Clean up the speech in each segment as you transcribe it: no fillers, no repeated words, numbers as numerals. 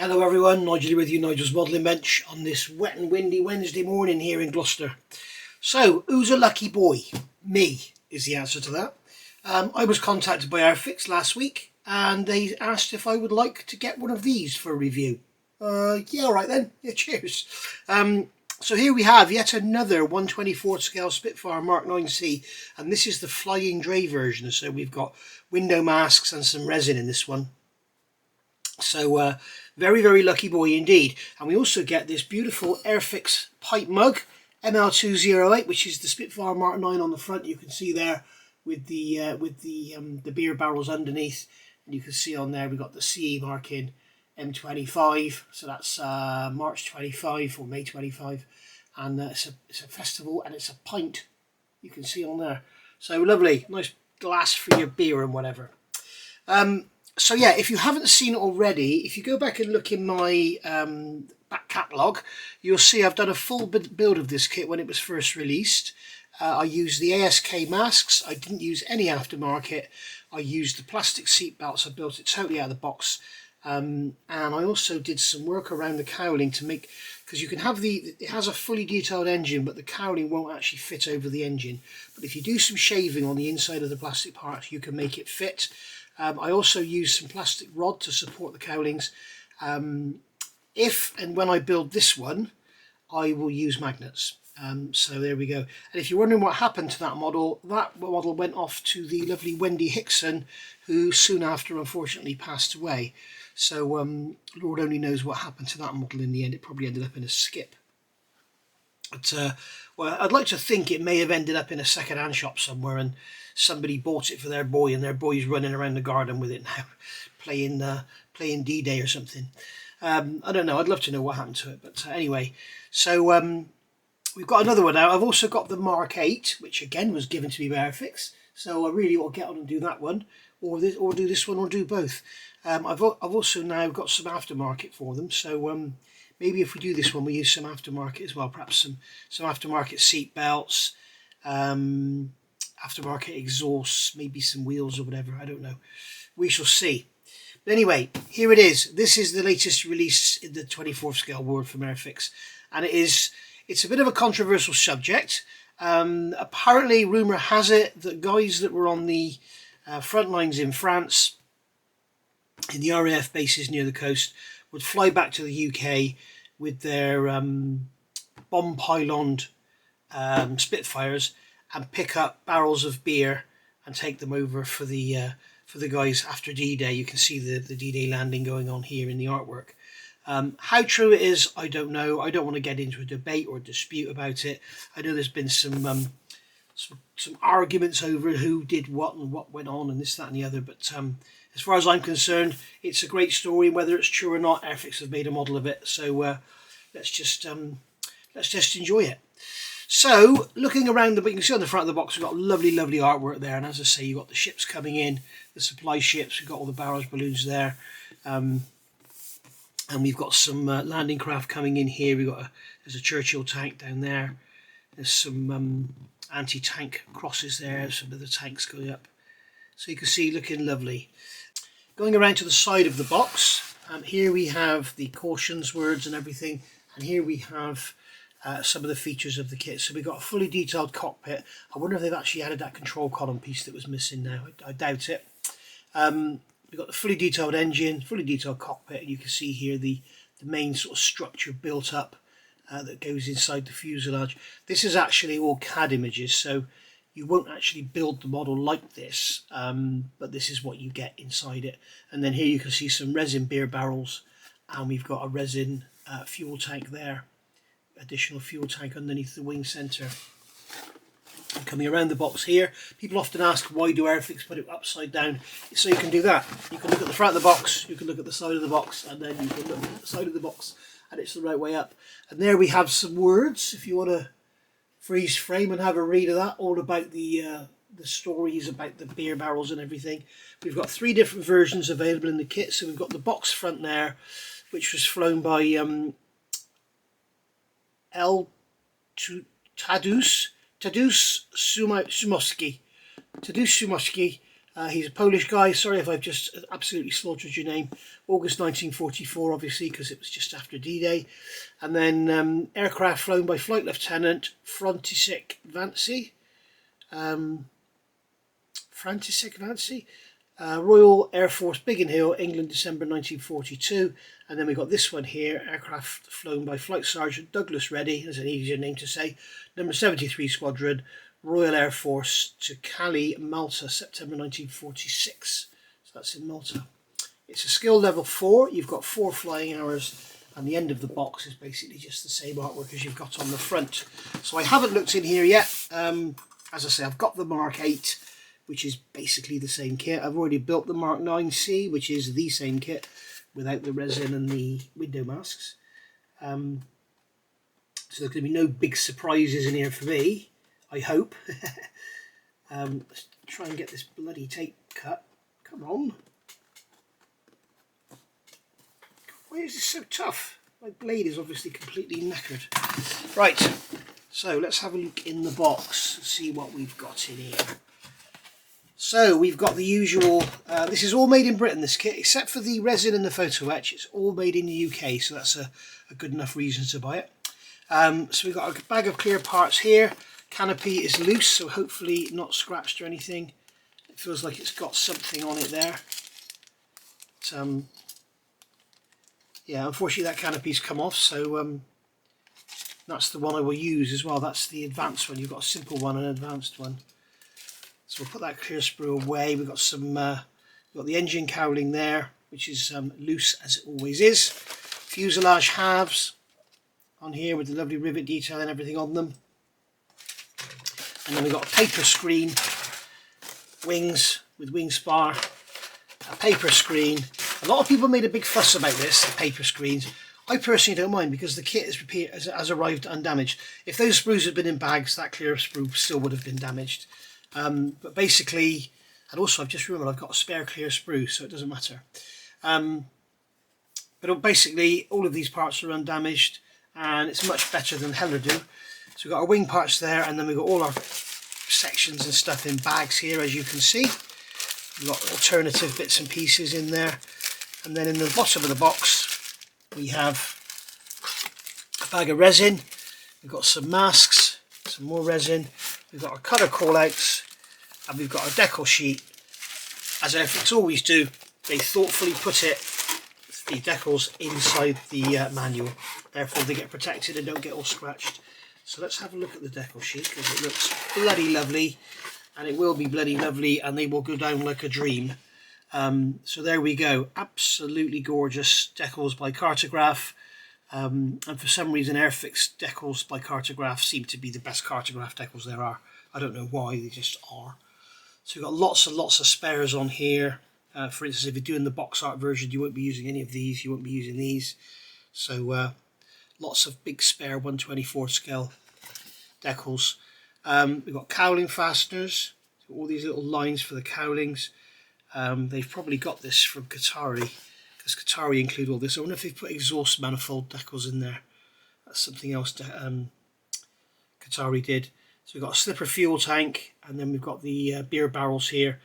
Hello everyone, Nigel with you, Nigel's Modelling Bench on this wet and windy Wednesday morning here in Gloucester. So, who's a lucky boy? Me is the answer to that. I was contacted by Airfix last week and they asked if I would like to get one of these for a review. Yeah, alright then, yeah, cheers. So here we have yet another 1/24 scale Spitfire Mk.IXc, and this is the Flying Dray version, so we've got window masks and some resin in this one. So very, very lucky boy indeed. And we also get this beautiful Airfix pipe mug, ML208, which is the Spitfire Mk.IX on the front. You can see there with the beer barrels underneath, and you can see on there we've got the CE marking M25. So that's March 25 or May 25, and it's a festival, and it's a pint. You can see on there. So lovely, nice glass for your beer and whatever. So yeah, if you haven't seen it already, if you go back and look in my back catalogue, you'll see I've done a full build of this kit when it was first released. I used the ASK masks, I didn't use any aftermarket, I used the plastic seat belts, I built it totally out of the box, and I also did some work around the cowling to make, because you can have it has a fully detailed engine, but the cowling won't actually fit over the engine. But if you do some shaving on the inside of the plastic parts, you can make it fit. I also use some plastic rod to support the cowlings. If and when I build this one, I will use magnets. So there we go. And if you're wondering what happened to that model went off to the lovely Mk.IXc, who soon after unfortunately passed away. So Lord only knows what happened to that model in the end. It probably ended up in a skip. But well, I'd like to think it may have ended up in a second-hand shop somewhere, and somebody bought it for their boy, and their boy's running around the garden with it now, playing D-Day or something. I don't know. I'd love to know what happened to it. But anyway, so we've got another one now. I've also got the Mk.8, which again was given to me by Airfix. So I really ought to get on and do that one, or do this one, or do both. I've also now got some aftermarket for them. So maybe if we do this one, we use some aftermarket as well. Perhaps some aftermarket seat belts, aftermarket exhausts, maybe some wheels or whatever. I don't know. We shall see. But anyway, here it is. This is the latest release in the 24th scale world from Airfix, and it's a bit of a controversial subject. Apparently, rumour has it that guys that were on the front lines in France, in the RAF bases near the coast, would fly back to the UK with their bomb pyloned Spitfires and pick up barrels of beer and take them over for the guys after D-Day. You can see the D-Day landing going on here in the artwork. How true it is, I don't know. I don't want to get into a debate or a dispute about it. I know there's been some arguments over who did what and what went on and this, that and the other, but as far as I'm concerned, it's a great story. Whether it's true or not, Airfix have made a model of it, so let's just enjoy it. So looking around, you can see on the front of the box we've got lovely artwork there, and as I say, you've got the ships coming in, the supply ships, we've got all the barrels, balloons there, and we've got some landing craft coming in here. There's a Churchill tank down there, there's some anti-tank crosses there, some of the tanks going up, so you can see looking lovely. Going around to the side of the box, here we have the cautions words and everything, and here we have some of the features of the kit. So we've got a fully detailed cockpit. I wonder if they've actually added that control column piece that was missing now. I doubt it. We've got the fully detailed engine, fully detailed cockpit, and you can see here the main sort of structure built up that goes inside the fuselage. This is actually all CAD images, so you won't actually build the model like this, but this is what you get inside it. And then here you can see some resin beer barrels, and we've got a resin fuel tank there, additional fuel tank underneath the wing centre. And coming around the box here, people often ask, why do Airfix put it upside down? So you can do that. You can look at the front of the box, you can look at the side of the box, and then you can look at the side of the box, and it's the right way up. And there we have some words, if you want to freeze frame and have a read of that, all about the stories about the beer barrels and everything. We've got 3 different versions available in the kit. So we've got the box front there, which was flown by Tadeusz Sumoski, He's a Polish guy. Sorry if I've just absolutely slaughtered your name. August 1944, obviously, because it was just after D-Day. And then aircraft flown by Flight Lieutenant František Vanci. Royal Air Force, Biggin Hill, England, December 1942. And then we got this one here, aircraft flown by Flight Sergeant Douglas Reddy, that's an easier name to say, number 73 Squadron, Royal Air Force to Cali, Malta, September 1946. So that's in Malta. It's a skill level 4. You've got 4 flying hours, and the end of the box is basically just the same artwork as you've got on the front. So I haven't looked in here yet. As I say, I've got the Mk.IX, which is basically the same kit. I've already built the Mk.IXc, which is the same kit without the resin and the window masks. So there's going to be no big surprises in here for me, I hope. Let's try and get this bloody tape cut. Come on. Why is this so tough? My blade is obviously completely knackered. Right, so let's have a look in the box and see what we've got in here. So we've got the usual, this is all made in Britain, this kit, except for the resin and the photo etch. It's all made in the UK, so that's a good enough reason to buy it. So we've got a bag of clear parts here. Canopy is loose, so hopefully not scratched or anything. It feels like it's got something on it there. But, yeah, unfortunately that canopy's come off, so that's the one I will use as well. That's the advanced one. You've got a simple one and an advanced one. So we'll put that clear sprue away. We've got some, we've got the engine cowling there, which is loose as it always is. Fuselage halves on here with the lovely rivet detail and everything on them. And then we've got a paper screen, wings with wing spar, a paper screen. A lot of people made a big fuss about this, the paper screens. I personally don't mind because the kit has arrived undamaged. If those sprues had been in bags, that clear sprue still would have been damaged. But basically, and also I've just remembered I've got a spare clear sprue, so it doesn't matter. But basically, all of these parts are undamaged, and it's much better than Heller do. So we've got our wing parts there, and then we've got all our sections and stuff in bags here, as you can see. We've got alternative bits and pieces in there. And then in the bottom of the box, we have a bag of resin. We've got some masks, some more resin. We've got our cutter callouts, and we've got our decal sheet. As Airfix always do, they thoughtfully put the decals inside the manual. Therefore they get protected and don't get all scratched. So let's have a look at the decal sheet, because it looks bloody lovely, and it will be bloody lovely, and they will go down like a dream. So there we go, absolutely gorgeous decals by Cartograph. And for some reason Airfix decals by Cartograph seem to be the best Cartograph decals there are. I don't know why, they just are. So we've got lots and lots of spares on here. For instance, if you're doing the box art version, you won't be using any of these, you won't be using these. So lots of big spare 1/24 scale decals. We've got cowling fasteners, so all these little lines for the cowlings. They've probably got this from Qatari, because Qatari include all this. I wonder if they've put exhaust manifold decals in there. That's something else Qatari did. So we've got a slipper fuel tank, and then we've got the beer barrels here.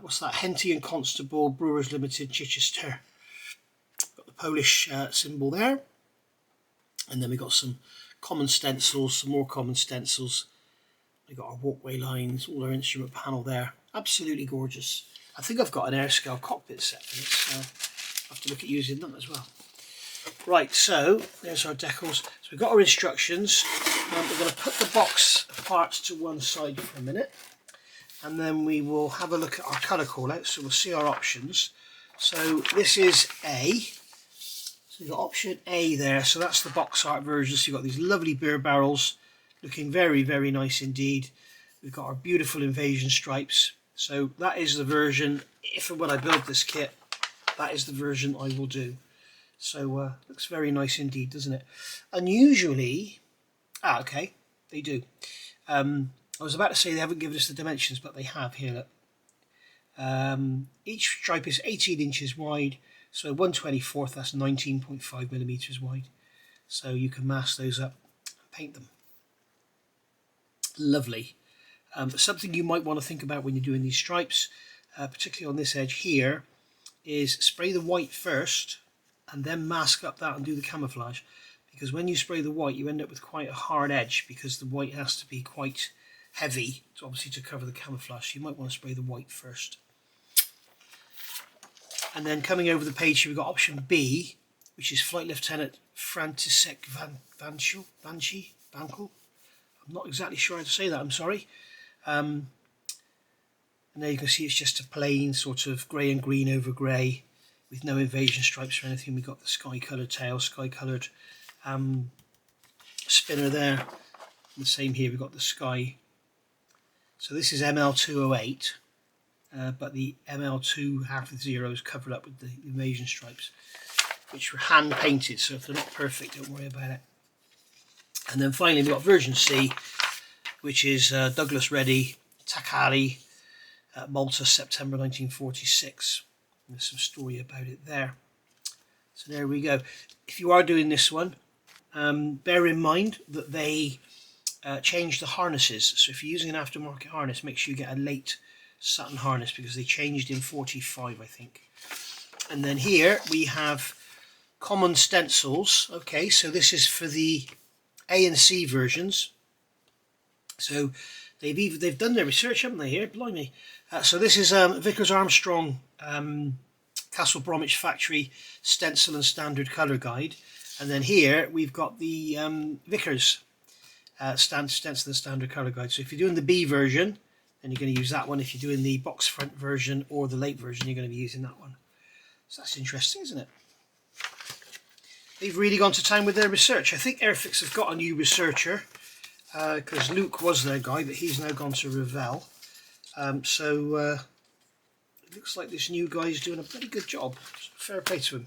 What's that? Henty and Constable, Brewers Limited, Chichester. Got the Polish symbol there. And then we've got some common stencils, some more common stencils. We've got our walkway lines, all our instrument panel there. Absolutely gorgeous. I think I've got an Airscale cockpit set for this, so I'll have to look at using them as well. Right, so there's our decals. So we've got our instructions. We're going to put the box of parts to one side for a minute, and then we will have a look at our colour callouts, so we'll see our options. So this is A. So you've got option A there, so that's the box art version. So you've got these lovely beer barrels, looking very, very nice indeed. We've got our beautiful invasion stripes. So that is the version, if and when I build this kit, that is the version I will do. So looks very nice indeed, doesn't it? Unusually, okay, they do. I was about to say they haven't given us the dimensions, but they have here. Look. Each stripe is 18 inches wide, so 1/24, that's 19.5 millimeters wide. So you can mask those up and paint them. Lovely. Something you might want to think about when you're doing these stripes. particularly on this edge here, is spray the white first and then mask up that and do the camouflage, because when you spray the white you end up with quite a hard edge, because the white has to be quite heavy to obviously to cover the camouflage. So you might want to spray the white first. And then coming over the page here, we've got option B, which is Flight Lieutenant František Vančil. I'm not exactly sure how to say that, I'm sorry. And there you can see it's just a plain sort of grey and green over grey with no invasion stripes or anything. We've got the sky coloured tail, sky coloured spinner there. And the same here, we've got the sky. So this is ML208, but the ML2 half with zero is covered up with the invasion stripes, which were hand painted, so if they're not perfect, don't worry about it. And then finally we've got version C, which is Douglas Ready, Takari, Malta, September 1946. There's some story about it there. So there we go. If you are doing this one, bear in mind that they changed the harnesses. So if you're using an aftermarket harness, make sure you get a late Saturn harness, because they changed in 45, I think. And then here we have common stencils. Okay, so this is for the A and C versions. So they've done their research, haven't they? Here, blimey. So this is Vickers Armstrong Castle Bromwich Factory stencil and standard colour guide, and then here we've got the Vickers stencil and standard colour guide. So if you're doing the B version, then you're going to use that one. If you're doing the box front version or the late version, you're going to be using that one. So that's interesting, isn't it? They've really gone to town with their research. I think Airfix have got a new researcher, because Luke was their guy, but he's now gone to Revell. So it looks like this new guy is doing a pretty good job. So fair play to him.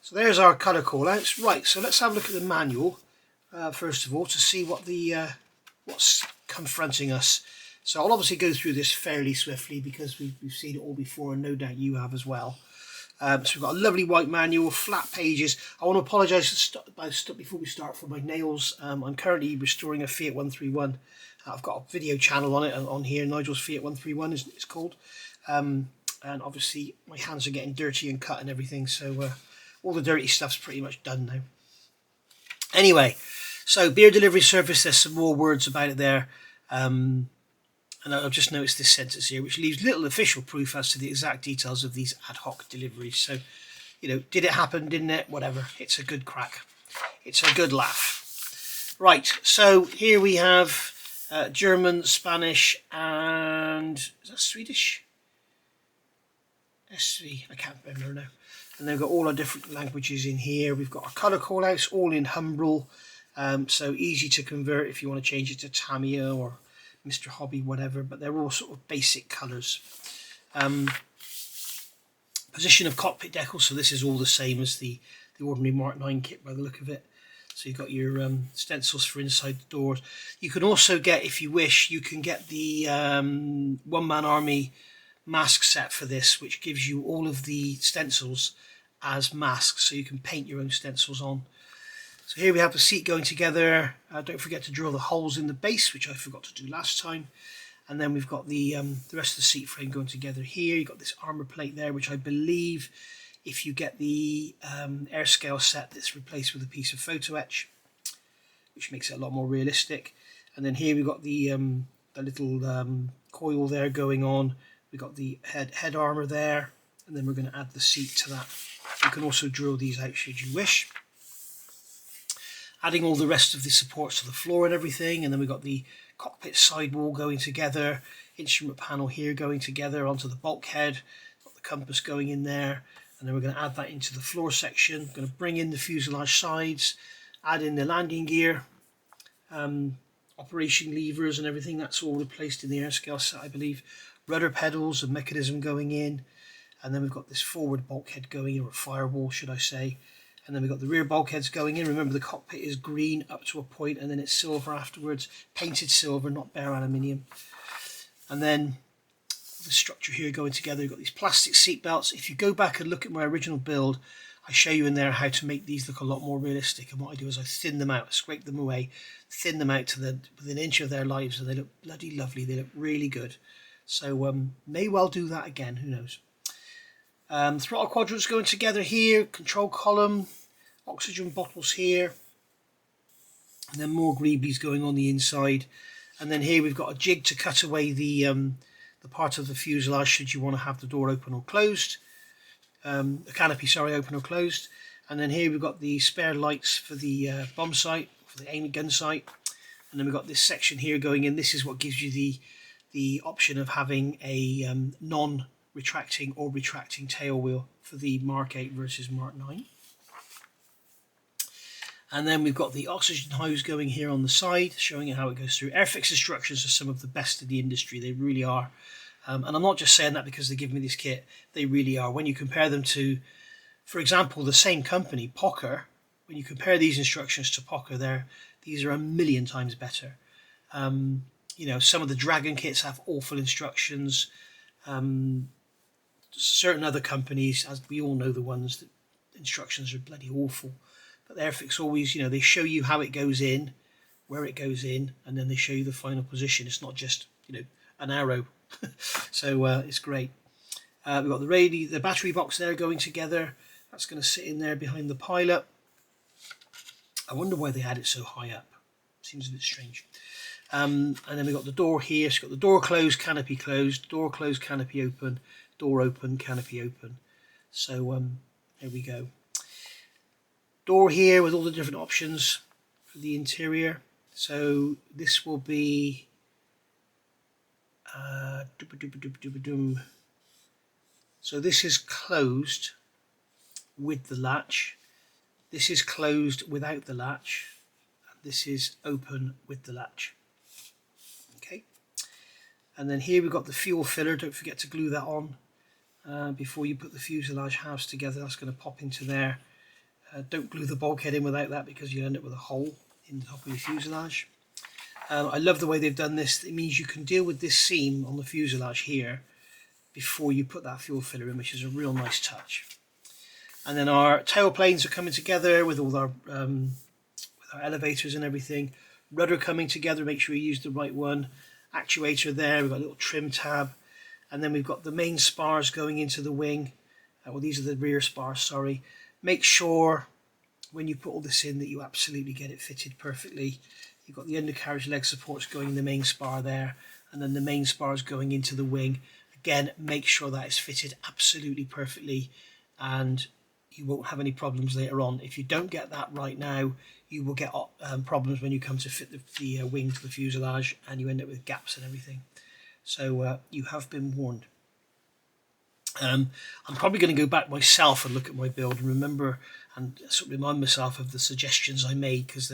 So there's our colour call-outs. Right, so let's have a look at the manual first of all to see what the what's confronting us. So I'll obviously go through this fairly swiftly because we've seen it all before, and no doubt you have as well. So we've got a lovely white manual, flat pages. I want to apologise before we start for my nails. I'm currently restoring a Fiat 131. I've got a video channel on it on here. Nigel's Fiat 131 is it's called. And obviously my hands are getting dirty and cut and everything. So all the dirty stuff's pretty much done now. Anyway, so beer delivery service. There's some more words about it there. And I've just noticed this sentence here, which leaves little official proof as to the exact details of these ad hoc deliveries. So, you know, did it happen, didn't it? Whatever. It's a good crack. It's a good laugh. Right, so here we have German, Spanish, and is that Swedish? SV, I can't remember now. And they've got all our different languages in here. We've got our colour call-outs, all in Humbrol. So easy to convert if you want to change it to Tamiya or Mr. Hobby, whatever, but they're all sort of basic colours. Position of cockpit decal, so this is all the same as the ordinary Mk.IX kit by the look of it. So you've got your stencils for inside the doors. You can also get, if you wish, you can get the one-man army mask set for this, which gives you all of the stencils as masks, so you can paint your own stencils on. So here we have the seat going together. Don't forget to drill the holes in the base, which I forgot to do last time. And then we've got the rest of the seat frame going together here. You've got this armour plate there, which I believe, if you get the air scale set, that's replaced with a piece of photo etch, which makes it a lot more realistic. And then here we've got the little coil there going on. We've got the head armour there, and then we're going to add the seat to that. You can also drill these out should you wish. Adding all the rest of the supports to the floor and everything, and then we've got the cockpit sidewall going together, instrument panel here going together onto the bulkhead, got the compass going in there, and then we're going to add that into the floor section. We're going to bring in the fuselage sides, add in the landing gear, operation levers and everything. That's all replaced in the air scale set, I believe. Rudder pedals and mechanism going in, and then we've got this forward bulkhead going in, or firewall should I say. And then we've got the rear bulkheads going in. Remember, the cockpit is green up to a point, and then it's silver afterwards, painted silver, not bare aluminium. And then the structure here going together. You've got these plastic seat belts. If you go back and look at my original build, I show you in there how to make these look a lot more realistic. And what I do is I thin them out, scrape them away, thin them out to within an inch of their lives, and they look bloody lovely. They look really good. So may well do that again, who knows. Throttle quadrants going together here, control column, oxygen bottles here, and then more greeblies going on the inside. And then here we've got a jig to cut away the part of the fuselage should you want to have the door open or closed. The canopy, sorry, open or closed. And then here we've got the spare lights for the bomb sight, for the aim gun sight. And then we've got this section here going in. This is what gives you the option of having a non-retracting or retracting tail wheel for the Mk.8 versus Mk.IX. And then we've got the oxygen hose going here on the side, showing you how it goes through. Airfix instructions are some of the best in the industry. They really are. And I'm not just saying that because they give me this kit. They really are. When you compare them to, for example, the same company, Poker, when you compare these instructions to Poker, these are a million times better. You know, some of the Dragon kits have awful instructions. Certain other companies, as we all know, the ones that instructions are bloody awful. But Airfix always, you know, they show you how it goes in, where it goes in, and then they show you the final position. It's not just, you know, an arrow. So it's great. We've got the battery box there going together. That's going to sit in there behind the pilot. I wonder why they had it so high up. Seems a bit strange. And then we've got the door here. So we've got the door closed, canopy closed, door closed, canopy open, door open, canopy open. So there we go. Door here with all the different options for the interior. So this will be so this is closed with the latch, this is closed without the latch, and this is open with the latch. Okay, and then here we've got the fuel filler. Don't forget to glue that on before you put the fuselage halves together. That's going to pop into there. Don't glue the bulkhead in without that because you end up with a hole in the top of your fuselage. I love the way they've done this. It means you can deal with this seam on the fuselage here before you put that fuel filler in, which is a real nice touch. And then our tail planes are coming together with all our elevators and everything. Rudder coming together, make sure you use the right one. Actuator there, we've got a little trim tab. And then we've got the main spars going into the wing. Well, these are the rear spars, sorry. Make sure when you put all this in that you absolutely get it fitted perfectly. You've got the undercarriage leg supports going in the main spar there, and then the main spars going into the wing. Again, make sure that is fitted absolutely perfectly, and you won't have any problems later on. If you don't get that right now, you will get problems when you come to fit the wing to the fuselage, and you end up with gaps and everything. So you have been warned. I'm probably going to go back myself and look at my build and remember and sort of remind myself of the suggestions I made, because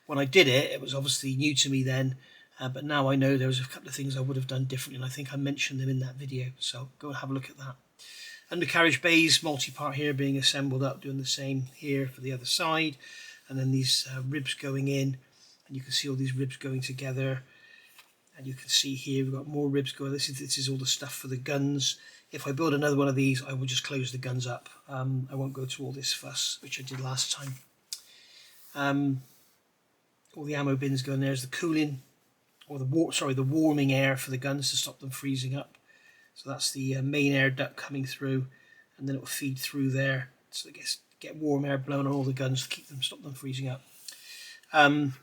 when I did it, it was obviously new to me then, but now I know there was a couple of things I would have done differently, and I think I mentioned them in that video, so go and have a look at that. Undercarriage bays, multi-part here being assembled up, doing the same here for the other side, and then these ribs going in, and you can see all these ribs going together, and you can see here we've got more ribs going. This is all the stuff for the guns. If I build another one of these, I will just close the guns up. I won't go to all this fuss, which I did last time. All the ammo bins going there is the cooling, or the warming air for the guns to stop them freezing up. So that's the main air duct coming through, and then it will feed through there, so it get warm air blown on all the guns to stop them freezing up. And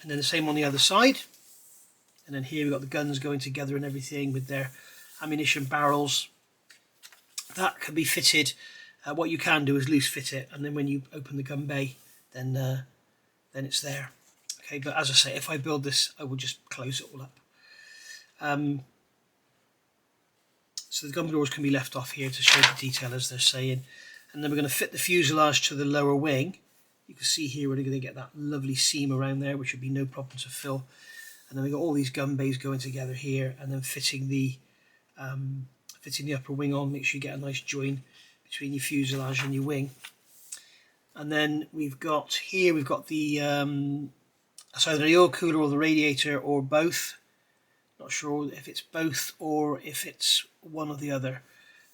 then the same on the other side. And then here we've got the guns going together and everything with their ammunition barrels. That can be fitted. What you can do is loose fit it, and then when you open the gun bay, then it's there. Okay, but as I say, if I build this, I will just close it all up. So the gun doors can be left off here to show the detail, as they're saying. And then we're going to fit the fuselage to the lower wing. You can see here we're going to get that lovely seam around there, which would be no problem to fill. And then we've got all these gun bays going together here, and then fitting the upper wing on. Make sure you get a nice join between your fuselage and your wing. And then we've got the it's either the oil cooler or the radiator or both. Not sure if it's both or if it's one or the other.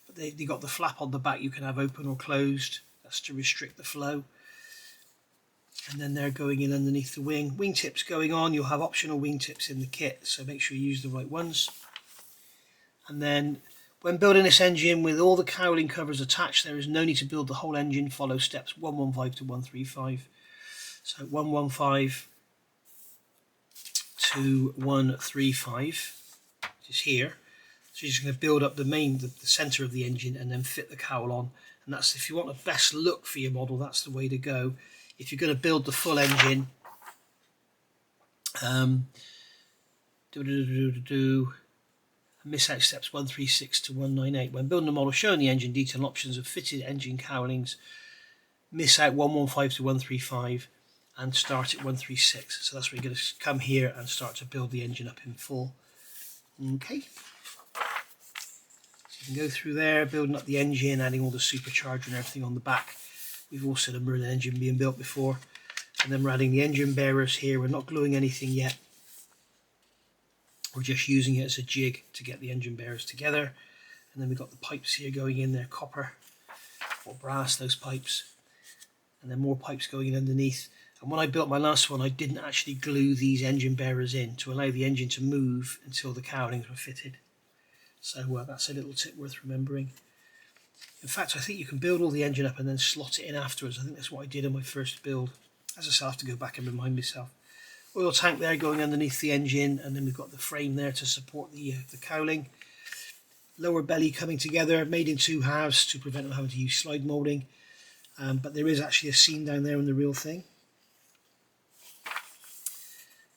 But they got the flap on the back you can have open or closed. That's to restrict the flow. And then they're going in underneath the wing. Wingtips going on. You'll have optional wingtips in the kit, so make sure you use the right ones. And then when building this engine with all the cowling covers attached, there is no need to build the whole engine. Follow steps 115 to 135. So 115 to 135 is here. So you're just going to build up the center of the engine and then fit the cowl on. And that's, if you want the best look for your model, that's the way to go. If you're going to build the full engine, miss out steps 136 to 198. When building a model showing the engine detail and options of fitted engine cowlings, miss out 115 to 135 and start at 136. So that's where you're going to come here and start to build the engine up in full. Okay. So you can go through there, building up the engine, adding all the supercharger and everything on the back. We've all seen a Merlin engine being built before. And then we're adding the engine bearers here. We're not gluing anything yet. We're just using it as a jig to get the engine bearers together. And then we've got the pipes here going in there, copper or brass, those pipes. And then more pipes going in underneath. And when I built my last one, I didn't actually glue these engine bearers in to allow the engine to move until the cowlings were fitted. So that's a little tip worth remembering. In fact, I think you can build all the engine up and then slot it in afterwards. I think that's what I did on my first build. As I say, I'll have to go back and remind myself. Oil tank there going underneath the engine, and then we've got the frame there to support the cowling. Lower belly coming together, made in two halves to prevent them having to use slide moulding. But there is actually a seam down there in the real thing.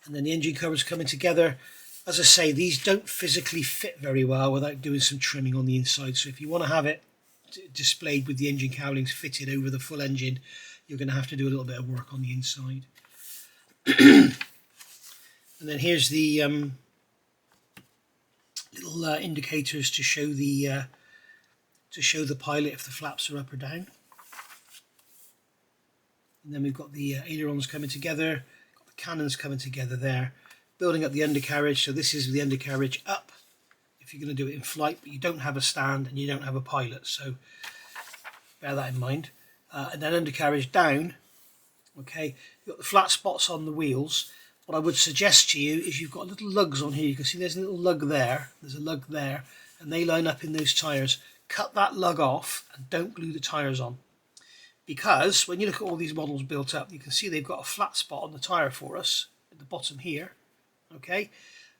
And then the engine covers coming together. As I say, these don't physically fit very well without doing some trimming on the inside. So if you want to have it displayed with the engine cowlings fitted over the full engine, you're going to have to do a little bit of work on the inside. And then here's the little indicators to show the pilot if the flaps are up or down. And then we've got the ailerons coming together, got the cannons coming together there, building up the undercarriage. So this is the undercarriage up if you're going to do it in flight, but you don't have a stand and you don't have a pilot, so bear that in mind. And then undercarriage down. Okay, you've got the flat spots on the wheels. What I would suggest to you is you've got little lugs on here. You can see there's a little lug there, there's a lug there, and they line up in those tyres. Cut that lug off and don't glue the tyres on. Because when you look at all these models built up, you can see they've got a flat spot on the tyre for us at the bottom here. Okay,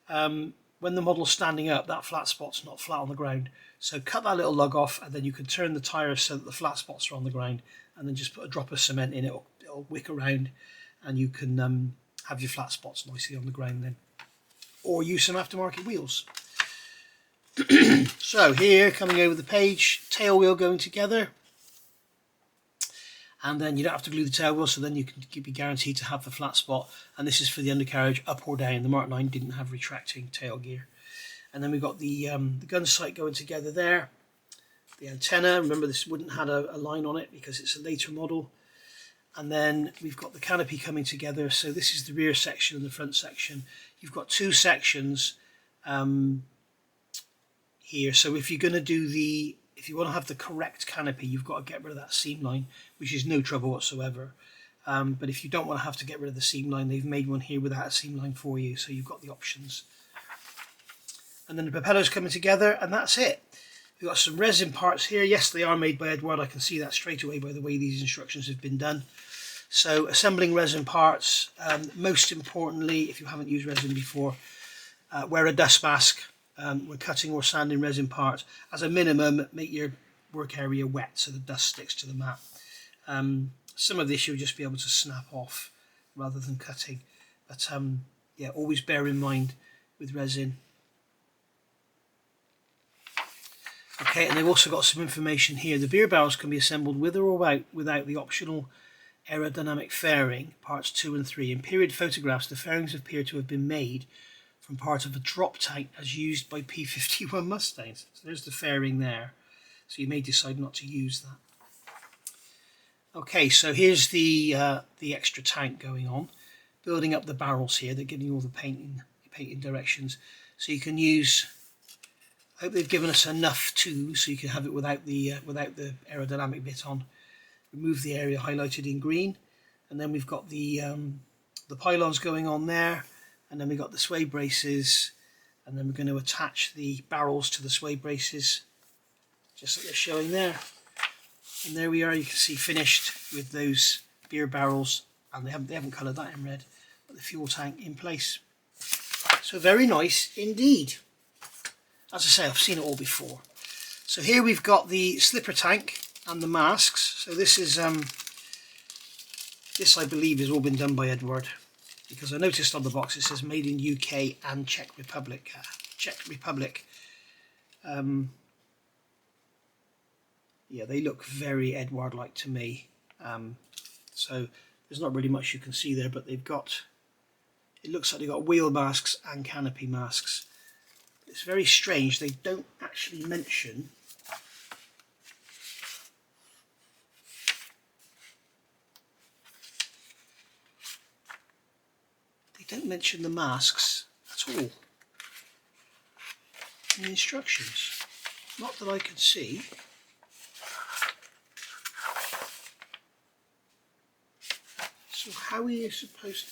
when the model's standing up, that flat spot's not flat on the ground. So cut that little lug off, and then you can turn the tyres so that the flat spots are on the ground, and then just put a drop of cement in it. It'll wick around, and you can have your flat spots nicely on the ground then. Or use some aftermarket wheels. So here, coming over the page, tail wheel going together. And then you don't have to glue the tail wheel, so then you can be guaranteed to have the flat spot. And this is for the undercarriage, up or down. The Mk.IX didn't have retracting tail gear. And then we've got the gun sight going together there. The antenna, remember this wouldn't have a line on it because it's a later model. And then we've got the canopy coming together. So this is the rear section and the front section. You've got two sections here. So if you're going to do if you want to have the correct canopy, you've got to get rid of that seam line, which is no trouble whatsoever. But if you don't want to have to get rid of the seam line, they've made one here without a seam line for you. So you've got the options. And then the propellers coming together, and that's it. We've got some resin parts here. Yes, they are made by Edward. I can see that straight away by the way these instructions have been done. So assembling resin parts, most importantly, if you haven't used resin before, wear a dust mask. When cutting or sanding resin parts, as a minimum, make your work area wet so the dust sticks to the mat. Some of this you'll just be able to snap off rather than cutting. But yeah, always bear in mind with resin. Okay, and they've also got some information here. The beer barrels can be assembled with or without the optional aerodynamic fairing, parts 2 and 3. In period photographs, the fairings appear to have been made from part of a drop tank as used by P-51 Mustangs. So there's the fairing there. So you may decide not to use that. Okay, so here's the extra tank going on. Building up the barrels here. They're giving you all the painting directions. So you can use, I hope they've given us enough too, so you can have it without the aerodynamic bit on. Remove the area highlighted in green. And then we've got the pylons going on there. And then we've got the sway braces and then we're going to attach the barrels to the sway braces, just like they're showing there. And there we are, you can see finished with those beer barrels, and they haven't coloured that in red, but the fuel tank in place. So very nice indeed. As I say, I've seen it all before. So here we've got the slipper tank and the masks. So this is this I believe has all been done by Edward, because I noticed on the box it says made in UK and Czech Republic. Yeah, they look very Edward-like to me. So there's not really much you can see there, but they've got, it looks like they've got wheel masks and canopy masks. It's very strange, they don't actually mention the masks at all in the instructions. Not that I can see. So how are you supposed to...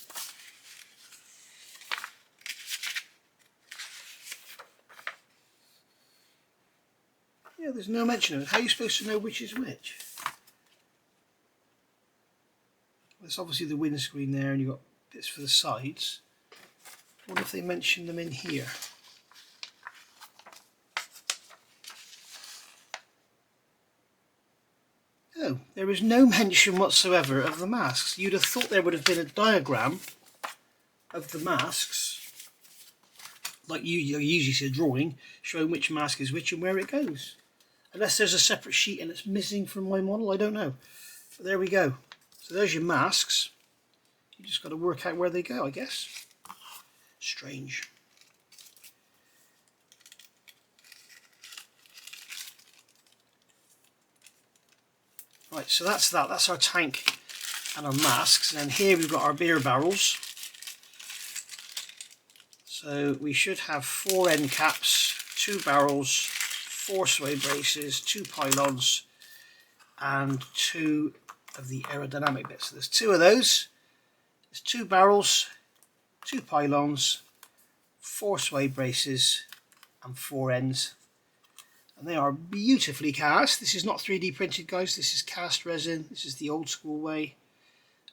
Yeah, there's no mention of it. How are you supposed to know which is which? There's obviously the windscreen there, and you've got bits for the sides. I wonder if they mention them in here. Oh, there is no mention whatsoever of the masks. You'd have thought there would have been a diagram of the masks, like you usually see a drawing showing which mask is which and where it goes. Unless there's a separate sheet and it's missing from my model, I don't know. But there we go. So there's your masks. You just got to work out where they go, I guess. Strange. Right, so that's that. That's our tank and our masks. And then here we've got our beer barrels. So we should have 4 end caps, 2 barrels, 4 sway braces, 2 pylons, and 2 of the aerodynamic bits. So there's 2 of those. There's 2 barrels, 2 pylons, 4 sway braces, and 4 ends. And they are beautifully cast. This is not 3D printed, guys. This is cast resin. This is the old school way.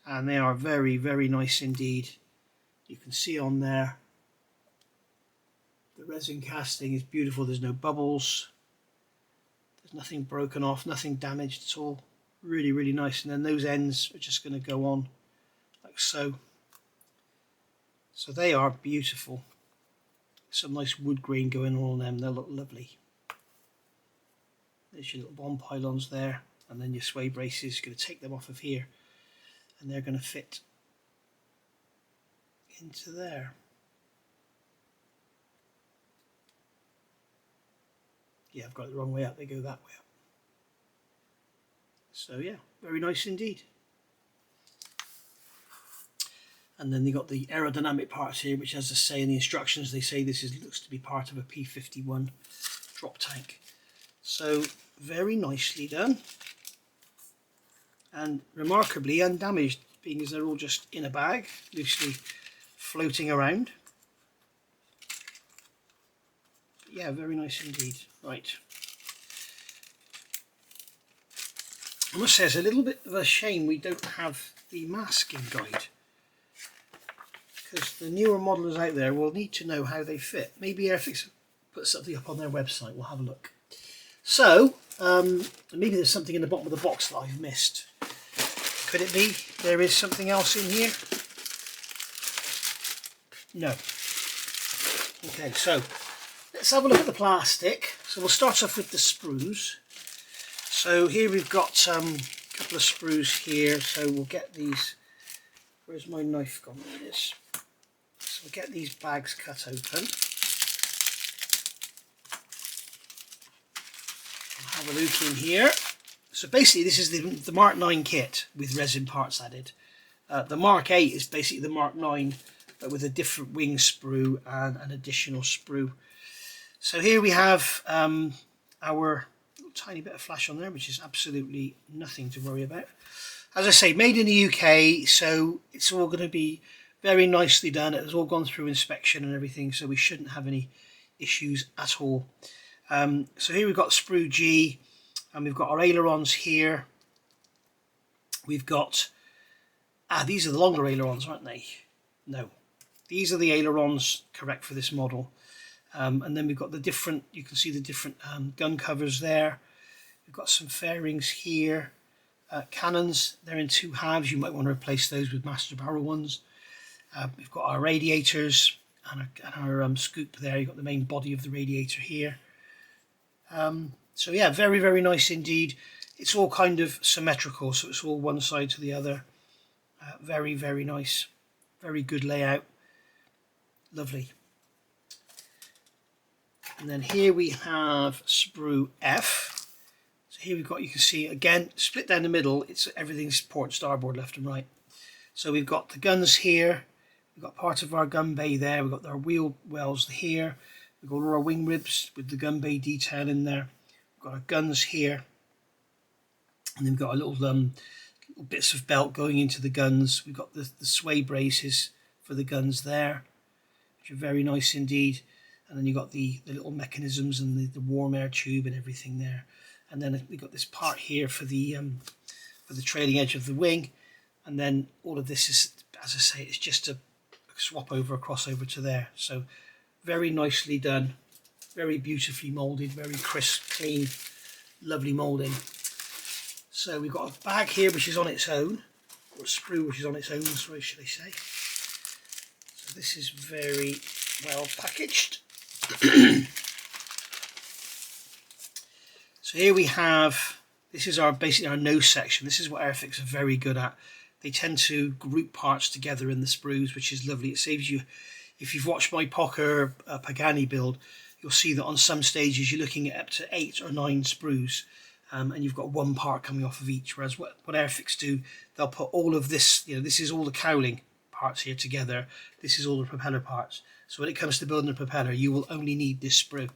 And they are very, very nice indeed. You can see on there, the resin casting is beautiful. There's no bubbles. There's nothing broken off, nothing damaged at all. Really, really nice. And then those ends are just going to go on like so. So they are beautiful. Some nice wood grain going on them. They'll look lovely. There's your little bomb pylons there, and then your sway braces. You're going to take them off of here, and they're going to fit into there. Yeah, I've got it the wrong way up. They go that way up. So yeah, very nice indeed. And then they got the aerodynamic parts here, which, as I say in the instructions, they say this looks to be part of a P51 drop tank. So very nicely done, and remarkably undamaged, being as they're all just in a bag, loosely floating around. But yeah, very nice indeed. Right. I must say it's a little bit of a shame we don't have the masking guide, because the newer modelers out there will need to know how they fit. Maybe Airfix put something up on their website. We'll have a look. So, maybe there's something in the bottom of the box that I've missed. Could it be there is something else in here? No. Okay, so let's have a look at the plastic. So we'll start off with the sprues. So here we've got a couple of sprues here. So we'll get these. Where's my knife gone? There it is. So we'll get these bags cut open. Have a look in here. So basically this is the Mk.IX kit with resin parts added. The Mk.8 is basically the Mk.IX but with a different wing sprue and an additional sprue. So here we have our little tiny bit of flash on there, which is absolutely nothing to worry about. As I say, made in the UK, so it's all going to be very nicely done. It has all gone through inspection and everything, so we shouldn't have any issues at all. So here we've got sprue G, and we've got our ailerons here. We've got, these are the longer ailerons, aren't they? No, these are the ailerons correct for this model. And then we've got the different, you can see the different gun covers there. We've got some fairings here. Cannons, they're in 2 halves. You might want to replace those with master barrel ones. We've got our radiators and our scoop there. You've got the main body of the radiator here. So yeah, very, very nice indeed. It's all kind of symmetrical, so it's all one side to the other. Very, very nice. Very good layout. Lovely. And then here we have sprue F. So here we've got, you can see again, split down the middle. It's everything's port starboard, left and right. So we've got the guns here. We've got part of our gun bay there. We've got our wheel wells here. We've got all our wing ribs with the gun bay detail in there. We've got our guns here. And then we've got our little bits of belt going into the guns. We've got the sway braces for the guns there, which are very nice indeed. And then you've got the little mechanisms and the warm air tube and everything there. And then we've got this part here for the trailing edge of the wing. And then all of this is, as I say, it's just a swap over, a crossover to there. So very nicely done, very beautifully moulded, very crisp, clean, lovely moulding. So we've got a bag here which is on its own, or a sprue which is on its own, sorry, should I say. So this is very well packaged. So here we have, this is basically our nose section. This is what Airfix are very good at. They tend to group parts together in the sprues, which is lovely. It saves you, if you've watched my Poker Pagani build, you'll see that on some stages you're looking at up to 8 or 9 sprues, and you've got one part coming off of each. Whereas what Airfix do, they'll put all of this, this is all the cowling parts here together. This is all the propeller parts. So when it comes to building a propeller, you will only need this sprue,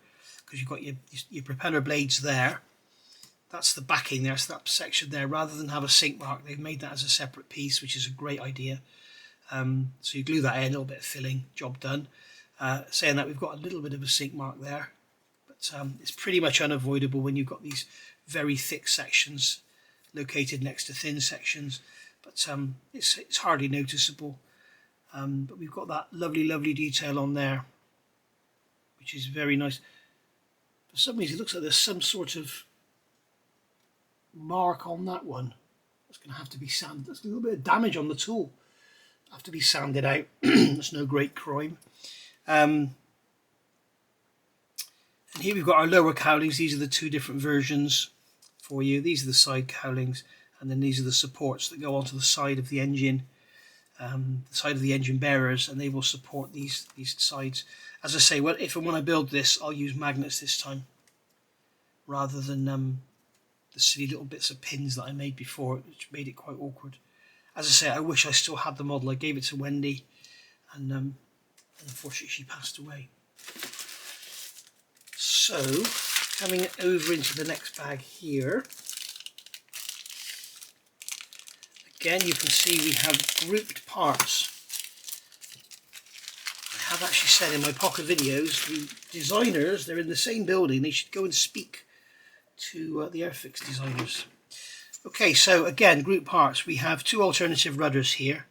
because you've got your propeller blades there. That's the backing there, so that section there, rather than have a sink mark, they've made that as a separate piece, which is a great idea. So you glue that in, a little bit of filling, job done. Saying that, we've got a little bit of a sink mark there, but it's pretty much unavoidable when you've got these very thick sections located next to thin sections, but it's hardly noticeable. But we've got that lovely detail on there, which is very nice. For some reason it looks like there's some sort of mark on that one. That's going to have to be sanded. There's a little bit of damage on the tool. Have to be sanded out. That's no great crime. And here we've got our lower cowlings. These are the 2 different versions for you. These are the side cowlings, and then these are the supports that go onto the side of the engine, the side of the engine bearers, and they will support these sides. As I say, well, if and when I build this, I'll use magnets this time, rather than the silly little bits of pins that I made before, which made it quite awkward. As I say, I wish I still had the model. I gave it to Wendy, and unfortunately she passed away. So, coming over into the next bag here, again you can see we have grouped parts. I have actually said in my Poker videos, the designers, they're in the same building, they should go and speak to the Airfix designers. Okay, so again, group parts. We have 2 alternative rudders here.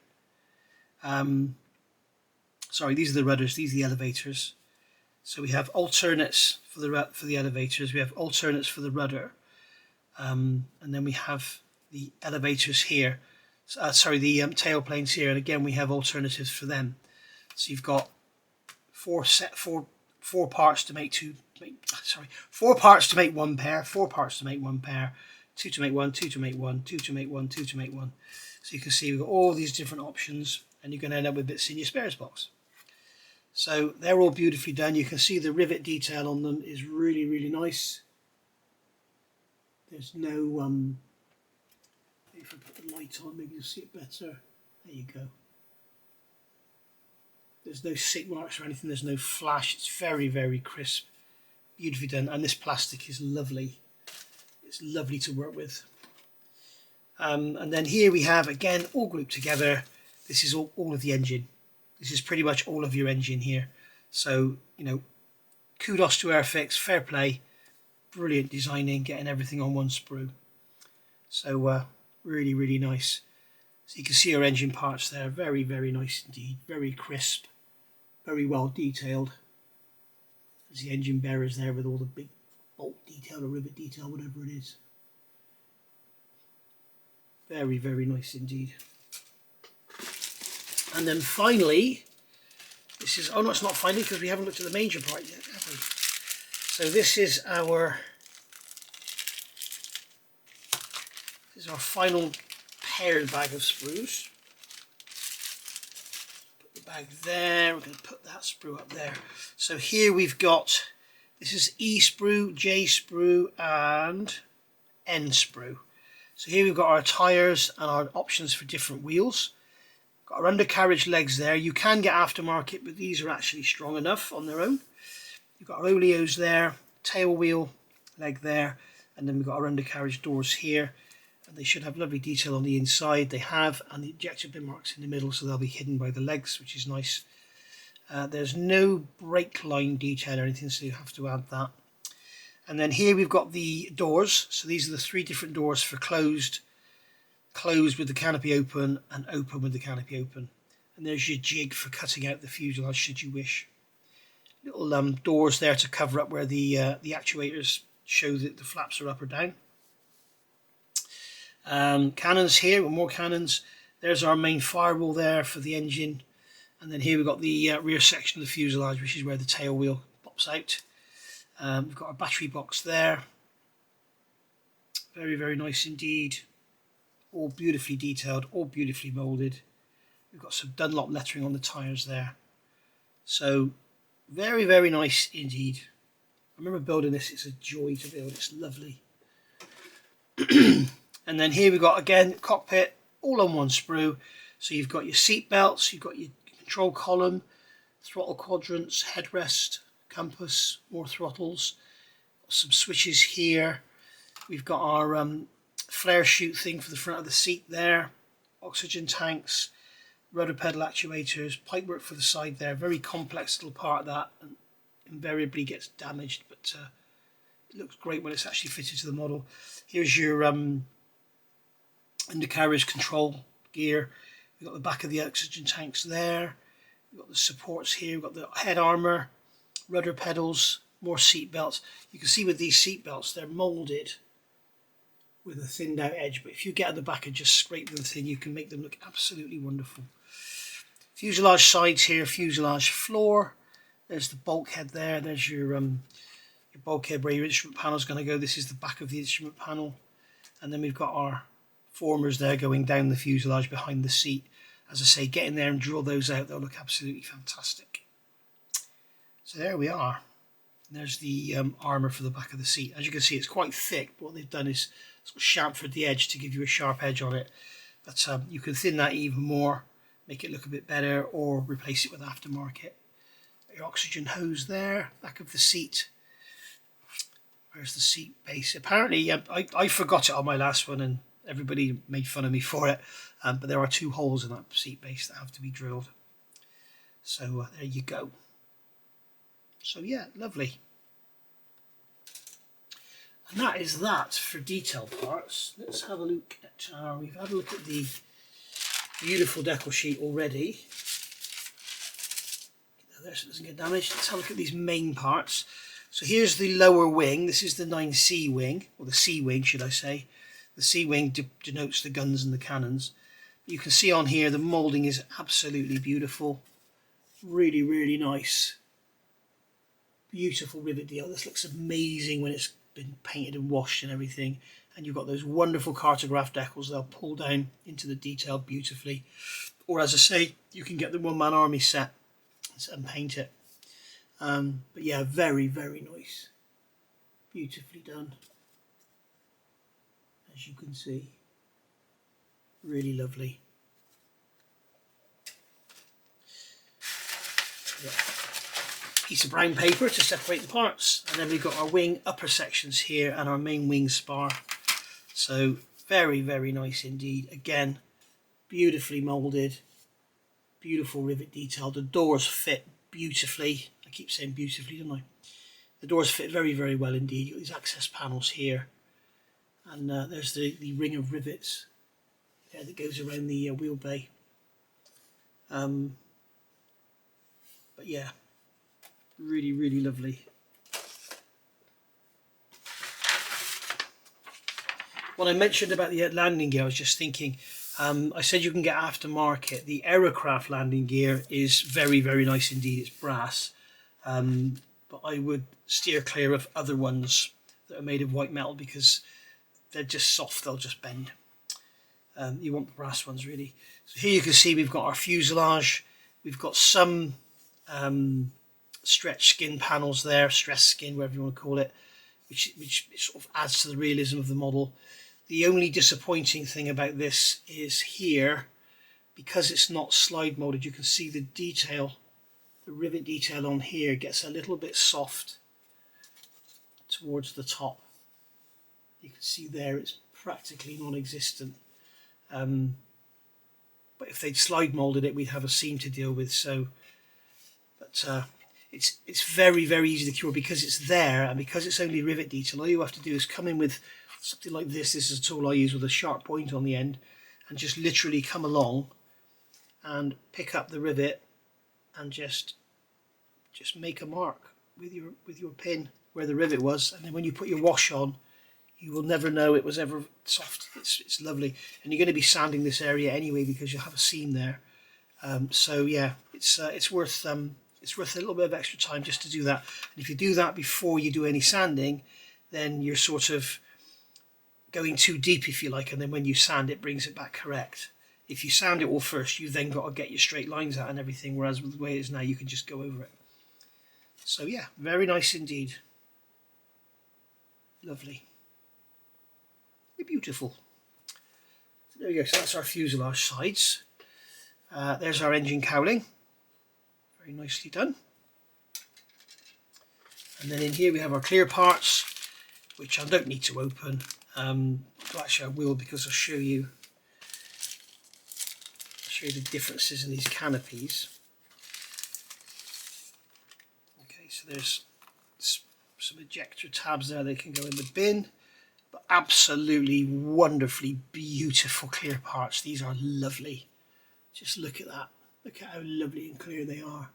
Sorry, these are the rudders, these are the elevators. So we have alternates for the elevators, we have alternates for the rudder, and then we have the elevators here. Sorry, the tailplanes here, and again we have alternatives for them. So you've got 4 parts to make 4 parts to make 1 pair, 4 parts to make 1 pair, 2 to make 1, 2 to make 1, 2 to make 1, 2 to make 1. So you can see we've got all these different options, and you're going to end up with bits in your spares box. So they're all beautifully done. You can see the rivet detail on them is really nice. There's no if I put the light on, maybe you'll see it better. There you go. There's no sink marks or anything, there's no flash. It's very crisp, beautifully done, and this plastic is lovely. It's lovely to work with. And then here we have, again, all grouped together. This is all of the engine. This is pretty much all of your engine here. So, kudos to Airfix, fair play, brilliant designing, getting everything on one sprue. So really, really nice. So you can see our engine parts there, very, very nice indeed, very crisp, very well detailed. There's the engine bearers there with all the big bolt detail or rivet detail, whatever it is. Very, very nice indeed. And then finally, this is, oh no, it's not finally because we haven't looked at the major part yet, have we? So this is our final paired bag of sprues. Put the bag there, we're going to put that sprue up there. So here we've got, this is E sprue, J sprue and N sprue. So here we've got our tyres and our options for different wheels. Got our undercarriage legs there. You can get aftermarket, but these are actually strong enough on their own. You've got our oleos there, tail wheel leg there, and then we've got our undercarriage doors here. And they should have lovely detail on the inside. They have, and the ejector bin marks in the middle, so they'll be hidden by the legs, which is nice. There's no brake line detail or anything, so you have to add that. And then here we've got the doors. So these are the 3 different doors for closed with the canopy open, and open with the canopy open. And there's your jig for cutting out the fuselage should you wish. Little doors there to cover up where the actuators show that the flaps are up or down. Cannons here, with more cannons. There's our main firewall there for the engine. And then here we've got the rear section of the fuselage, which is where the tail wheel pops out. We've got our battery box there. Very, very nice indeed. All beautifully detailed, all beautifully moulded. We've got some Dunlop lettering on the tyres there. So very, very nice indeed. I remember building this, it's a joy to build, it's lovely. And then here we've got again cockpit, all on one sprue. So you've got your seat belts, you've got your control column, throttle quadrants, headrest, compass, more throttles, some switches here. We've got our flare chute thing for the front of the seat there, oxygen tanks, rudder pedal actuators, pipework for the side there. Very complex little part that and invariably gets damaged, but it looks great when it's actually fitted to the model. Here's your undercarriage control gear. We've got the back of the oxygen tanks there. We've got the supports here. We've got the head armour, rudder pedals, more seat belts. You can see with these seat belts they're moulded with a thinned out edge, but if you get at the back and just scrape them thin, you can make them look absolutely wonderful. Fuselage sides here, fuselage floor. There's the bulkhead there. There's your bulkhead where your instrument panel is going to go. This is the back of the instrument panel, and then we've got our formers there going down the fuselage behind the seat. As I say, get in there and draw those out. They'll look absolutely fantastic. So there we are. There's the armour for the back of the seat. As you can see, it's quite thick, but what they've done is sort of chamfered the edge to give you a sharp edge on it. But you can thin that even more, make it look a bit better, or replace it with aftermarket. Your oxygen hose there, back of the seat. Where's the seat base? Apparently, I forgot it on my last one, and everybody made fun of me for it. But there are 2 holes in that seat base that have to be drilled. So there you go. So yeah, lovely. And that is that for detail parts. Let's have a look at we've had a look at the beautiful decal sheet already. There, so it doesn't get damaged. Let's have a look at these main parts. So here's the lower wing. This is the 9C wing, or the C wing should I say. The C wing denotes the guns and the cannons. You can see on here the moulding is absolutely beautiful. Really, really nice. Beautiful rivet deal. This looks amazing when it's been painted and washed and everything. And you've got those wonderful cartograph decals. They'll pull down into the detail beautifully. Or as I say, you can get the one-man army set and paint it. But yeah, very, very nice. Beautifully done. As you can see. Really lovely. Yeah. Piece of brown paper to separate the parts, and then we've got our wing upper sections here and our main wing spar. So very, very nice indeed. Again, beautifully moulded, beautiful rivet detail. The doors fit beautifully. I keep saying beautifully, don't I? The doors fit very, very well indeed. You've got these access panels here, and there's the ring of rivets there that goes around the wheel bay. But yeah, really, really lovely. When I mentioned about the landing gear, I was just thinking, I said you can get aftermarket. The Aerocraft landing gear is very, very nice indeed. It's brass, but I would steer clear of other ones that are made of white metal because they're just soft, they'll just bend. You want the brass ones really. So here you can see we've got our fuselage, we've got some stretch skin panels there, stress skin, whatever you want to call it, which sort of adds to the realism of the model. The only disappointing thing about this is here, because it's not slide molded, you can see the detail, the rivet detail on here gets a little bit soft towards the top. You can see there it's practically non-existent. But if they'd slide molded it, we'd have a seam to deal with. So, but it's very, very easy to cure because it's there, and because it's only rivet detail. All you have to do is come in with something like this. This is a tool I use with a sharp point on the end, and just literally come along and pick up the rivet and just make a mark with your pin where the rivet was, and then when you put your wash on, you will never know it was ever soft. It's lovely, and you're going to be sanding this area anyway because you'll have a seam there. So yeah, it's worth a little bit of extra time just to do that. And if you do that before you do any sanding, then you're sort of going too deep, if you like, and then when you sand it brings it back correct. If you sand it all first, you've then got to get your straight lines out and everything, whereas with the way it is now, you can just go over it. So yeah, very nice indeed. Lovely. Beautiful. So there we go, so that's our fuselage sides. There's our engine cowling. Very nicely done. And then in here we have our clear parts, which I don't need to open. Well, actually I will, because I'll show you the differences in these canopies. Okay, so there's some ejector tabs there, they can go in the bin, but absolutely wonderfully beautiful clear parts. These are lovely. Just look at that. Look at how lovely and clear they are.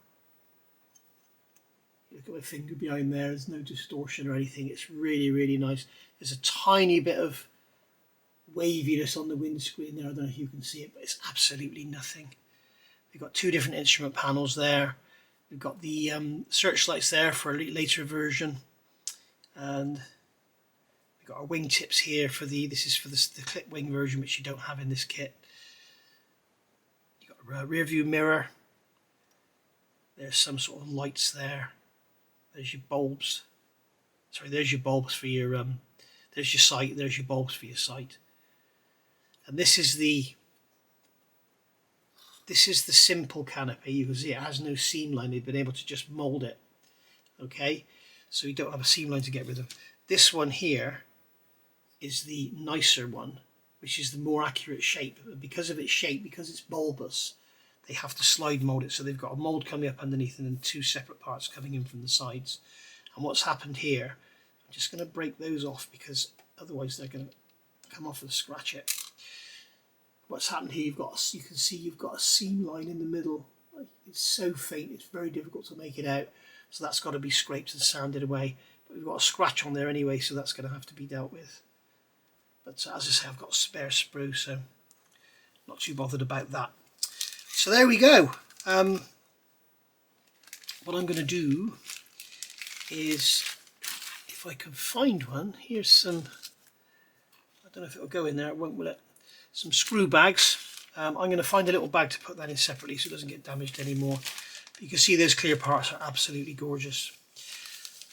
Look at my finger behind there, there's no distortion or anything. It's really, really nice. There's a tiny bit of waviness on the windscreen there. I don't know if you can see it, but it's absolutely nothing. We've got two different instrument panels there. We've got the searchlights there for a later version. And we've got our wingtips here for this is for the clip wing version, which you don't have in this kit. You've got a rear view mirror. There's some sort of lights there. There's your bulbs. Sorry, there's your bulbs for your there's your sight, there's your bulbs for your sight. And this is the simple canopy. You can see it has no seam line. They've been able to just mold it. Okay, so you don't have a seam line to get rid of. This one here is the nicer one, which is the more accurate shape. Because of its shape, because it's bulbous, they have to slide mold it. So they've got a mold coming up underneath and then two separate parts coming in from the sides. And what's happened here, I'm just going to break those off because otherwise they're going to come off and scratch it. What's happened here, you can see you've got a seam line in the middle. It's so faint, it's very difficult to make it out. So that's got to be scraped and sanded away. But we've got a scratch on there anyway, so that's going to have to be dealt with. But as I say, I've got a spare sprue, so not too bothered about that. So there we go. What I'm going to do is, if I can find one, here's some, I don't know if it'll go in there, it won't, will it? Some screw bags. I'm going to find a little bag to put that in separately so it doesn't get damaged anymore. But you can see those clear parts are absolutely gorgeous.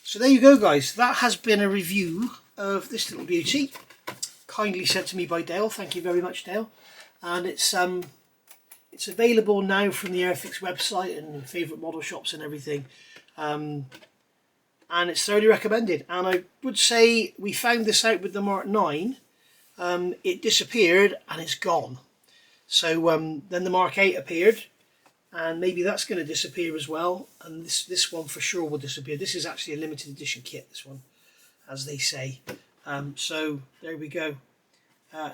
So there you go, guys. That has been a review of this little beauty, kindly sent to me by Dale. Thank you very much, Dale. And it's available now from the Airfix website and favourite model shops and everything. And it's thoroughly recommended. And I would say we found this out with the Mk.IX. It disappeared and it's gone. So then the Mk.8 appeared, and maybe that's going to disappear as well, and this one for sure will disappear. This is actually a limited edition kit, this one, as they say. So there we go.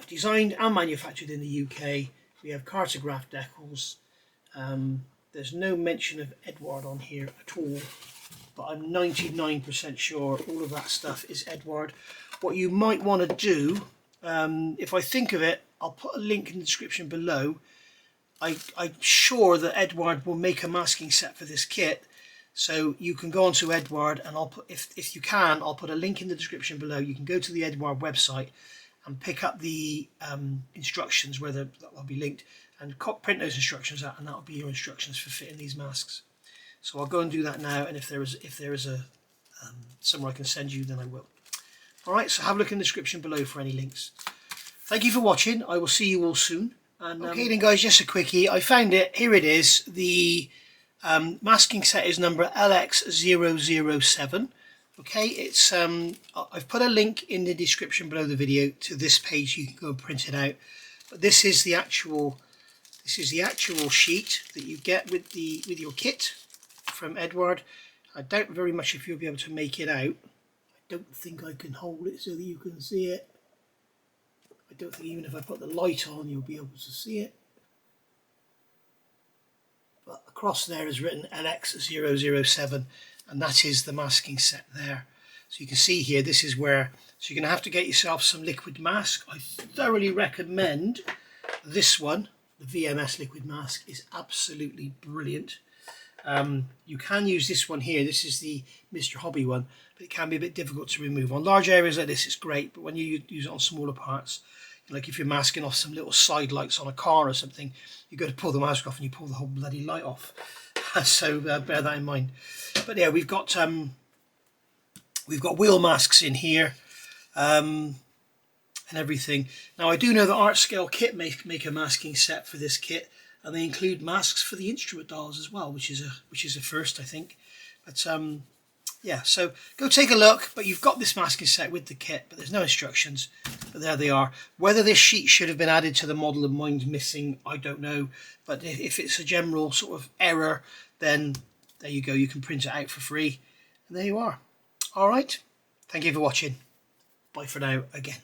Designed and manufactured in the UK. We have cartograph decals. There's no mention of Edward on here at all, but I'm 99% sure all of that stuff is Edward. What you might want to do, if I think of it, I'll put a link in the description below. I'm sure that Edward will make a masking set for this kit, so you can go onto Edward, and I'll put, if you can, I'll put a link in the description below. You can go to the Edward website and pick up the instructions, that will be linked, and print those instructions out, and that'll be your instructions for fitting these masks. So I'll go and do that now, and if there is a somewhere I can send you, then I will. All right, so have a look in the description below for any links. Thank you for watching. I will see you all soon. And okay then guys, just a quickie. I found it. Here it is. The masking set is number LX007. Okay, it's I've put a link in the description below the video to this page. You can go and print it out. But this is the actual sheet that you get with your kit from Edward. I doubt very much if you'll be able to make it out. I don't think I can hold it so that you can see it. I don't think even if I put the light on you'll be able to see it. But across there is written LX007, and that is the masking set there. So you can see here, this is where, so you're going to have to get yourself some liquid mask. I thoroughly recommend this one. The VMS liquid mask is absolutely brilliant. You can use this one here. This is the Mr. Hobby one, but it can be a bit difficult to remove. On large areas like this, it's great, but when you use it on smaller parts, like if you're masking off some little side lights on a car or something, you go to pull the mask off and you pull the whole bloody light off. So bear that in mind. But yeah, we've got wheel masks in here, and everything. Now I do know that Art Scale Kit make a masking set for this kit, and they include masks for the instrument dials as well, which is a first, I think. But yeah, so go take a look. But you've got this masking set with the kit, but there's no instructions. But there they are. Whether this sheet should have been added to the model and mine's missing, I don't know. But if it's a general sort of error, then there you go. You can print it out for free, and there you are. All right. Thank you for watching. Bye for now again.